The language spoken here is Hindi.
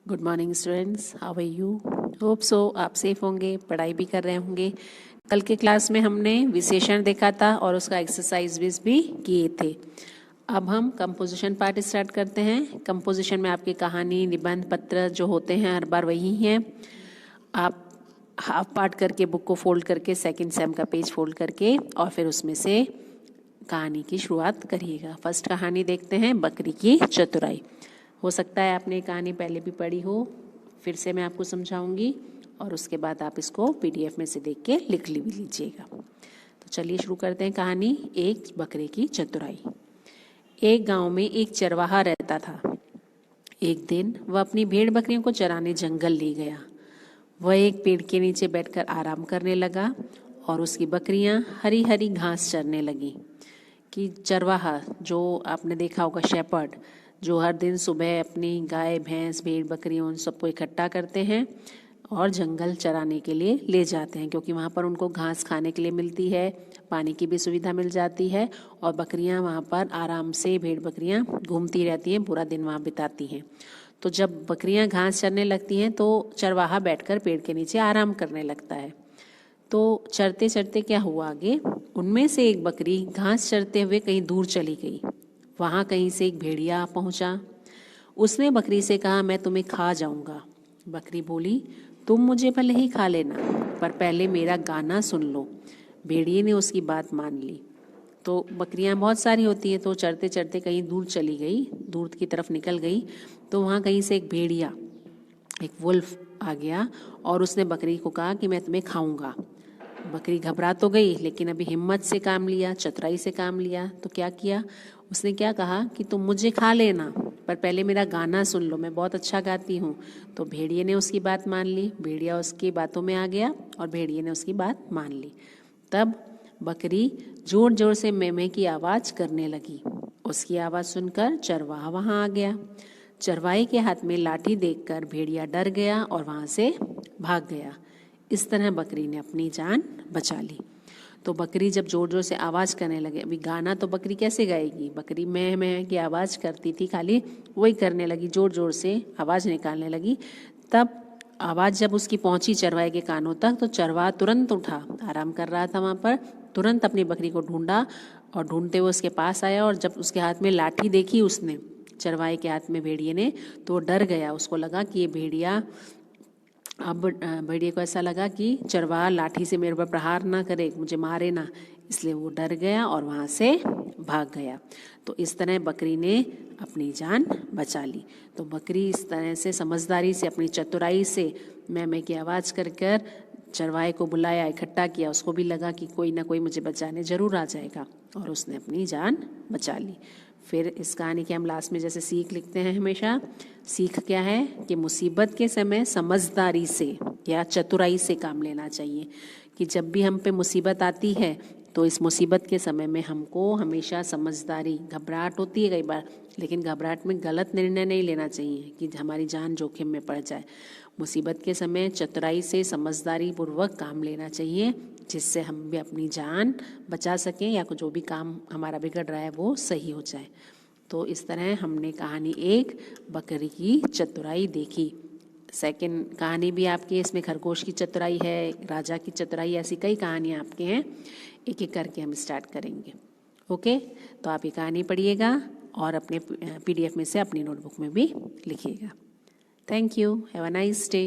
Good morning students, how are you? Hope so आप सेफ होंगे, पढ़ाई भी कर रहे होंगे। कल के क्लास में हमने विशेषण देखा था और उसका एक्सरसाइज भी किए थे। अब हम कंपोजिशन पार्ट स्टार्ट करते हैं। कंपोजिशन में आपकी कहानी, निबंध, पत्र जो होते हैं हर बार वही हैं। आप हाफ पार्ट करके बुक को फोल्ड करके सेकंड सेम का पेज फोल्ड करके और फिर उसमें से कहानी की शुरुआत करिएगा। फर्स्ट कहानी देखते हैं, बकरी की चतुराई। हो सकता है आपने कहानी पहले भी पढ़ी हो, फिर से मैं आपको समझाऊंगी और उसके बाद आप इसको पीडीएफ में से देख के लिख भी लीजिएगा। तो चलिए शुरू करते हैं कहानी, एक बकरे की चतुराई। एक गांव में एक चरवाहा रहता था। एक दिन वह अपनी भेड़ बकरियों को चराने जंगल ले गया। वह एक पेड़ के नीचे बैठकर आराम करने लगा और उसकी बकरियां हरी हरी घास चरने लगीं। कि चरवाहा, जो आपने देखा होगा शेपर्ड, जो हर दिन सुबह अपनी गाय, भैंस, भेड़, बकरियों उन सबको इकट्ठा करते हैं और जंगल चराने के लिए ले जाते हैं, क्योंकि वहाँ पर उनको घास खाने के लिए मिलती है, पानी की भी सुविधा मिल जाती है और बकरियाँ वहाँ पर आराम से, भेड़ बकरियाँ घूमती रहती हैं, पूरा दिन वहाँ बिताती हैं। तो जब बकरियाँ घास चरने लगती हैं तो चरवाहा बैठकर पेड़ के नीचे आराम करने लगता है। तो चरते चरते क्या हुआ आगे, उनमें से एक बकरी घास चरते हुए कहीं दूर चली गई। वहाँ कहीं से एक भेड़िया पहुँचा। उसने बकरी से कहा, मैं तुम्हें खा जाऊँगा। बकरी बोली, तुम मुझे भले ही खा लेना, पर पहले मेरा गाना सुन लो। भेड़िए ने उसकी बात मान ली। तो बकरियां बहुत सारी होती हैं, तो चरते चरते कहीं दूर चली गई, दूर की तरफ निकल गई। तो वहाँ कहीं से एक भेड़िया, एक वुल्फ आ गया और उसने बकरी को कहा कि मैं तुम्हें खाऊंगा। बकरी घबरा तो गई, लेकिन अभी हिम्मत से काम लिया, चतुराई से काम लिया। तो क्या किया उसने, क्या कहा कि तुम मुझे खा लेना, पर पहले मेरा गाना सुन लो, मैं बहुत अच्छा गाती हूँ। तो भेड़िए ने उसकी बात मान ली। भेड़िया उसकी बातों में आ गया और भेड़िए ने उसकी बात मान ली। तब बकरी जोर जोर से मेमे की आवाज़ करने लगी। उसकी आवाज़ सुनकर चरवाहा वहाँ आ गया। चरवाहे के हाथ में लाठी देखकर भेड़िया डर गया और वहाँ से भाग गया। इस तरह बकरी ने अपनी जान बचा ली। तो बकरी जब जोर जोर से आवाज़ करने लगे, अभी गाना तो बकरी कैसे गाएगी, बकरी मैं की आवाज़ करती थी, खाली वही करने लगी, जोर जोर से आवाज़ निकालने लगी। तब आवाज़ जब उसकी पहुंची चरवाहे के कानों तक, तो चरवाहा तुरंत उठा, आराम कर रहा था वहाँ पर, तुरंत अपनी बकरी को ढूंढा और ढूंढते हुए उसके पास आया। और जब उसके हाथ में लाठी देखी उसने, चरवाहे के हाथ में, भेड़िए ने, तो वो डर गया। उसको लगा कि ये भेड़िया, अब भेड़िए को ऐसा लगा कि चरवाहा लाठी से मेरे पर प्रहार ना करे, मुझे मारे ना, इसलिए वो डर गया और वहाँ से भाग गया। तो इस तरह बकरी ने अपनी जान बचा ली। तो बकरी इस तरह से समझदारी से, अपनी चतुराई से मैं की आवाज़ कर कर चरवाहे को बुलाया, इकट्ठा किया। उसको भी लगा कि कोई ना कोई मुझे बचाने जरूर आ जाएगा, और उसने अपनी जान बचा ली। फिर इस कहानी के हम लास्ट में जैसे सीख लिखते हैं हमेशा, सीख क्या है कि मुसीबत के समय समझदारी से या चतुराई से काम लेना चाहिए। कि जब भी हम पे मुसीबत आती है तो इस मुसीबत के समय में हमको हमेशा समझदारी, घबराहट होती है कई बार, लेकिन घबराहट में गलत निर्णय नहीं लेना चाहिए कि हमारी जान जोखिम में पड़ जाए। मुसीबत के समय चतुराई से, समझदारी पूर्वक काम लेना चाहिए, जिससे हम भी अपनी जान बचा सकें या जो भी काम हमारा बिगड़ रहा है वो सही हो जाए। तो इस तरह हमने कहानी एक, बकरी की चतुराई देखी। सेकंड कहानी भी आपकी, इसमें खरगोश की चतुराई है, राजा की चतुराई, ऐसी कई कहानियाँ आपके हैं। एक एक करके हम स्टार्ट करेंगे। ओके, तो आप ये कहानी पढ़िएगा और अपने पीडीएफ में से अपनी नोटबुक में भी लिखिएगा। Thank you, have a nice day.